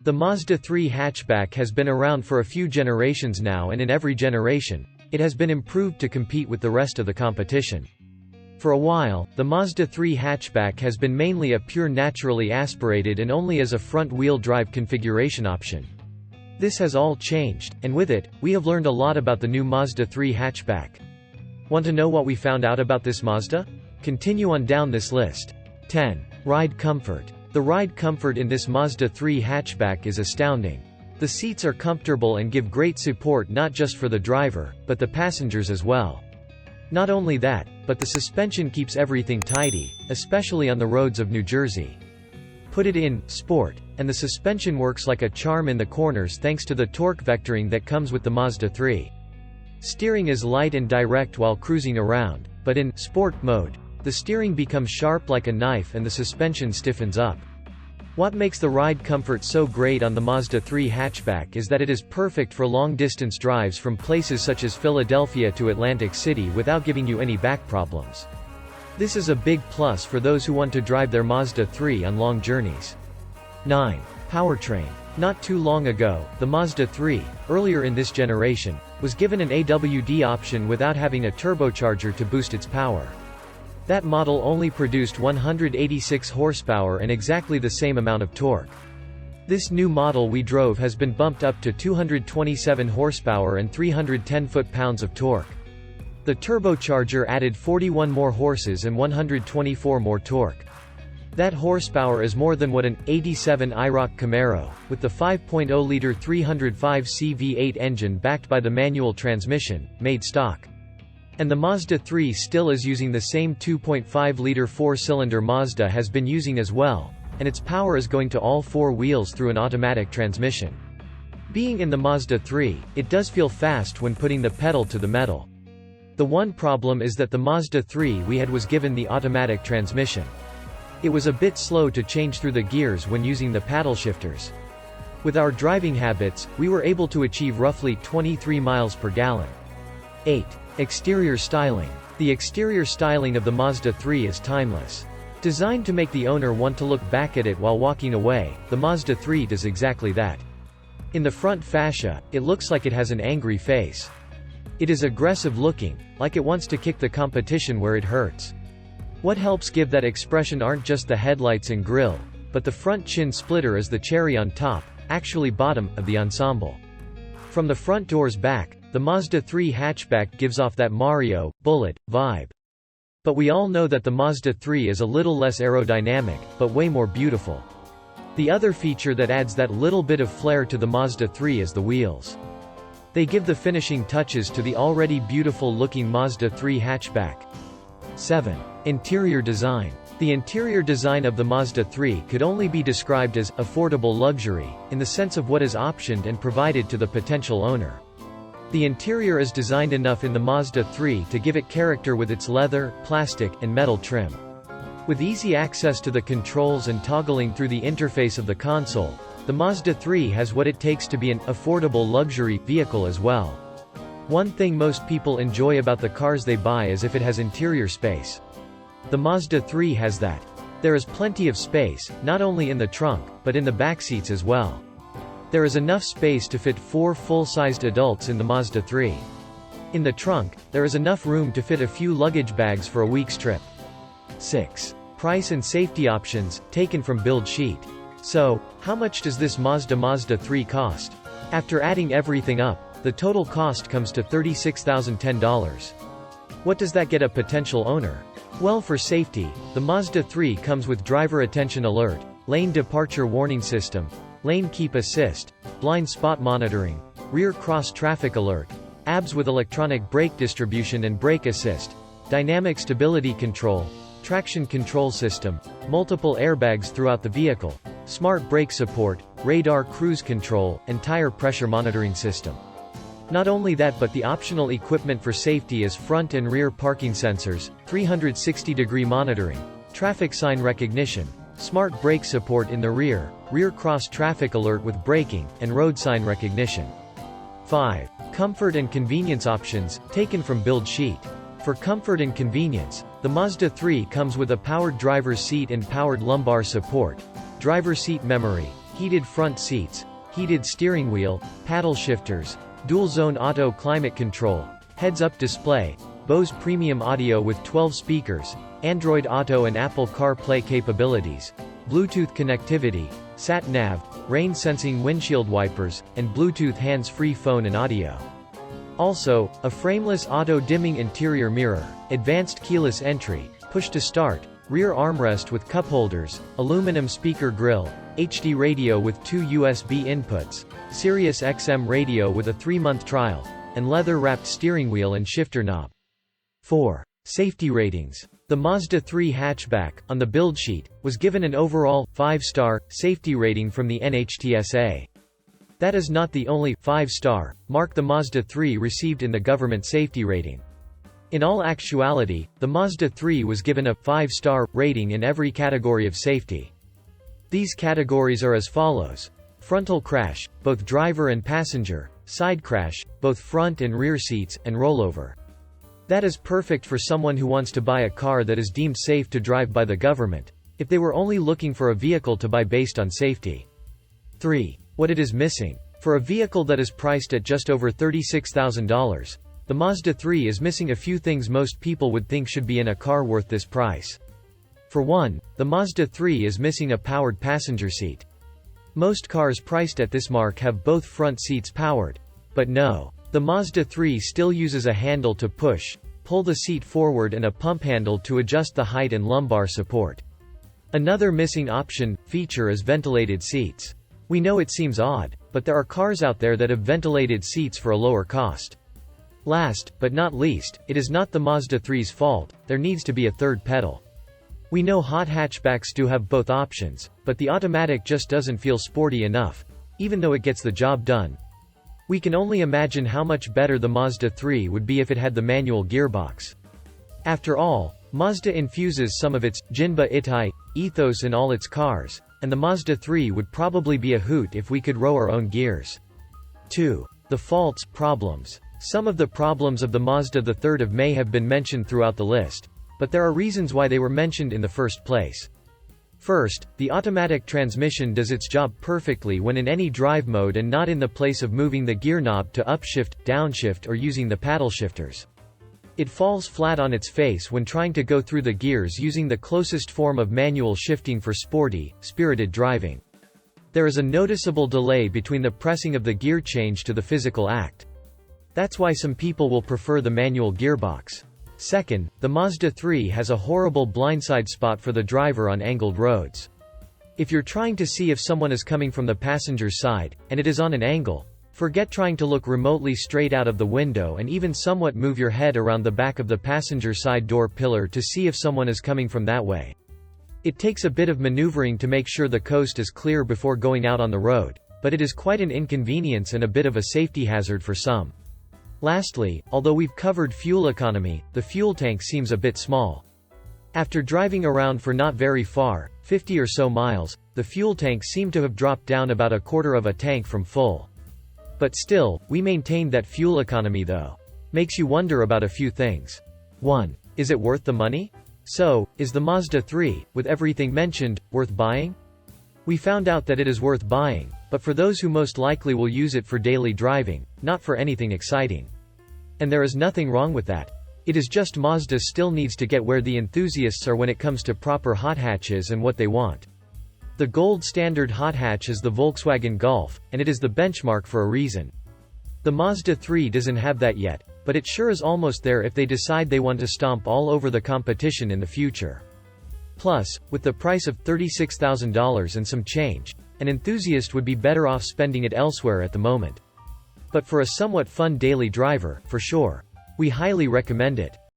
The Mazda 3 hatchback has been around for a few generations now, and in every generation, it has been improved to compete with the rest of the competition. For a while, the Mazda 3 hatchback has been mainly a pure naturally aspirated and only as a front-wheel drive configuration option. This has all changed, and with it, we have learned a lot about the new Mazda 3 hatchback. Want to know what we found out about this Mazda? Continue on down this list. 10. Ride comfort. The ride comfort in this Mazda 3 hatchback is astounding. The seats are comfortable and give great support not just for the driver, but the passengers as well. Not only that, but the suspension keeps everything tidy, especially on the roads of New Jersey. Put it in Sport, and the suspension works like a charm in the corners thanks to the torque vectoring that comes with the Mazda 3. Steering is light and direct while cruising around, but in Sport mode, the steering becomes sharp like a knife and the suspension stiffens up. What makes the ride comfort so great on the Mazda 3 hatchback is that it is perfect for long-distance drives from places such as Philadelphia to Atlantic City without giving you any back problems. This is a big plus for those who want to drive their Mazda 3 on long journeys. 9. Powertrain. Not too long ago, the Mazda 3, earlier in this generation, was given an AWD option without having a turbocharger to boost its power. That model only produced 186 horsepower and exactly the same amount of torque. This new model we drove has been bumped up to 227 horsepower and 310 foot-pounds of torque. The turbocharger added 41 more horses and 124 more torque. That horsepower is more than what an 87 IROC Camaro, with the 5.0-liter 305c V8 engine backed by the manual transmission, made stock. And the Mazda 3 still is using the same 2.5-liter four-cylinder Mazda has been using as well, and its power is going to all four wheels through an automatic transmission. Being in the Mazda 3, it does feel fast when putting the pedal to the metal. The one problem is that the Mazda 3 we had was given the automatic transmission. It was a bit slow to change through the gears when using the paddle shifters. With our driving habits, we were able to achieve roughly 23 miles per gallon. 8. Exterior styling. The exterior styling of the Mazda 3 is timeless. Designed to make the owner want to look back at it while walking away, the Mazda 3 does exactly that. In the front fascia, it looks like it has an angry face. It is aggressive looking, like it wants to kick the competition where it hurts. What helps give that expression aren't just the headlights and grille, but the front chin splitter as the cherry on top, actually bottom, of the ensemble. From the front doors back, the Mazda 3 hatchback gives off that Mario, Bullet, vibe. But we all know that the Mazda 3 is a little less aerodynamic, but way more beautiful. The other feature that adds that little bit of flair to the Mazda 3 is the wheels. They give the finishing touches to the already beautiful-looking Mazda 3 hatchback. 7. Interior design. The interior design of the Mazda 3 could only be described as affordable luxury, in the sense of what is optioned and provided to the potential owner. The interior is designed enough in the Mazda 3 to give it character with its leather, plastic, and metal trim. With easy access to the controls and toggling through the interface of the console, the Mazda 3 has what it takes to be an affordable luxury vehicle as well. One thing most people enjoy about the cars they buy is if it has interior space. The Mazda 3 has that. There is plenty of space, not only in the trunk, but in the back seats as well. There is enough space to fit 4 full-sized adults in the Mazda 3. In the trunk, there is enough room to fit a few luggage bags for a week's trip. 6. Price and safety options, taken from build sheet. So, how much does this Mazda 3 cost? After adding everything up, the total cost comes to $36,010. What does that get a potential owner? Well, for safety, the Mazda 3 comes with driver attention alert, lane departure warning system, lane keep assist, blind spot monitoring, rear cross traffic alert, ABS with electronic brake distribution and brake assist, dynamic stability control, traction control system, multiple airbags throughout the vehicle, smart brake support, radar cruise control, and tire pressure monitoring system. Not only that, but the optional equipment for safety is front and rear parking sensors, 360-degree monitoring, traffic sign recognition, smart brake support in the rear, rear cross traffic alert with braking, and road sign recognition. 5. Comfort and convenience options, taken from build sheet. For comfort and convenience, the Mazda 3 comes with a powered driver's seat and powered lumbar support, driver seat memory, heated front seats, heated steering wheel, paddle shifters, dual-zone auto climate control, heads-up display, Bose premium audio with 12 speakers, Android Auto and Apple CarPlay capabilities, Bluetooth connectivity, sat-nav, rain-sensing windshield wipers, and Bluetooth hands-free phone and audio. Also, a frameless auto-dimming interior mirror, advanced keyless entry, push-to-start, rear armrest with cup holders, aluminum speaker grille, HD radio with 2 USB inputs, Sirius XM radio with a 3-month trial, and leather-wrapped steering wheel and shifter knob. 4. Safety ratings. The Mazda 3 Hatchback, on the build sheet, was given an overall 5-star safety rating from the NHTSA. That is not the only 5-star mark the Mazda 3 received in the government safety rating. In all actuality, the Mazda 3 was given a 5-star rating in every category of safety. These categories are as follows: frontal crash, both driver and passenger; side crash, both front and rear seats; and rollover. That is perfect for someone who wants to buy a car that is deemed safe to drive by the government, if they were only looking for a vehicle to buy based on safety. 3. What it is missing. For a vehicle that is priced at just over $36,000, the Mazda 3 is missing a few things most people would think should be in a car worth this price. For one, the Mazda 3 is missing a powered passenger seat. Most cars priced at this mark have both front seats powered. But no. The Mazda 3 still uses a handle to push, pull the seat forward and a pump handle to adjust the height and lumbar support. Another missing feature is ventilated seats. We know it seems odd, but there are cars out there that have ventilated seats for a lower cost. Last, but not least, it is not the Mazda 3's fault, there needs to be a third pedal. We know hot hatchbacks do have both options, but the automatic just doesn't feel sporty enough, even though it gets the job done. We can only imagine how much better the Mazda 3 would be if it had the manual gearbox. After all, Mazda infuses some of its Jinba Itai ethos in all its cars, and the Mazda 3 would probably be a hoot if we could row our own gears. 2. The faults, problems. Some of the problems of the Mazda 3 may have been mentioned throughout the list, but there are reasons why they were mentioned in the first place. First, the automatic transmission does its job perfectly when in any drive mode and not in the place of moving the gear knob to upshift, downshift or using the paddle shifters. It falls flat on its face when trying to go through the gears using the closest form of manual shifting for sporty, spirited driving. There is a noticeable delay between the pressing of the gear change to the physical act. That's why some people will prefer the manual gearbox. Second, the Mazda 3 has a horrible blindside spot for the driver on angled roads. If you're trying to see if someone is coming from the passenger's side, and it is on an angle, forget trying to look remotely straight out of the window and even somewhat move your head around the back of the passenger side door pillar to see if someone is coming from that way. It takes a bit of maneuvering to make sure the coast is clear before going out on the road, but it is quite an inconvenience and a bit of a safety hazard for some. Lastly, although we've covered fuel economy, the fuel tank seems a bit small. After driving around for not very far, 50 or so miles, the fuel tank seemed to have dropped down about a quarter of a tank from full. But still, we maintained that fuel economy though. Makes you wonder about a few things. 1. Is it worth the money? So, is the Mazda 3, with everything mentioned, worth buying? We found out that it is worth buying, but for those who most likely will use it for daily driving, not for anything exciting. And there is nothing wrong with that. It is just Mazda still needs to get where the enthusiasts are when it comes to proper hot hatches and what they want. The gold standard hot hatch is the Volkswagen Golf, and it is the benchmark for a reason. The Mazda 3 doesn't have that yet, but it sure is almost there if they decide they want to stomp all over the competition in the future. Plus, with the price of $36,000 and some change, an enthusiast would be better off spending it elsewhere at the moment. But for a somewhat fun daily driver, for sure. We highly recommend it.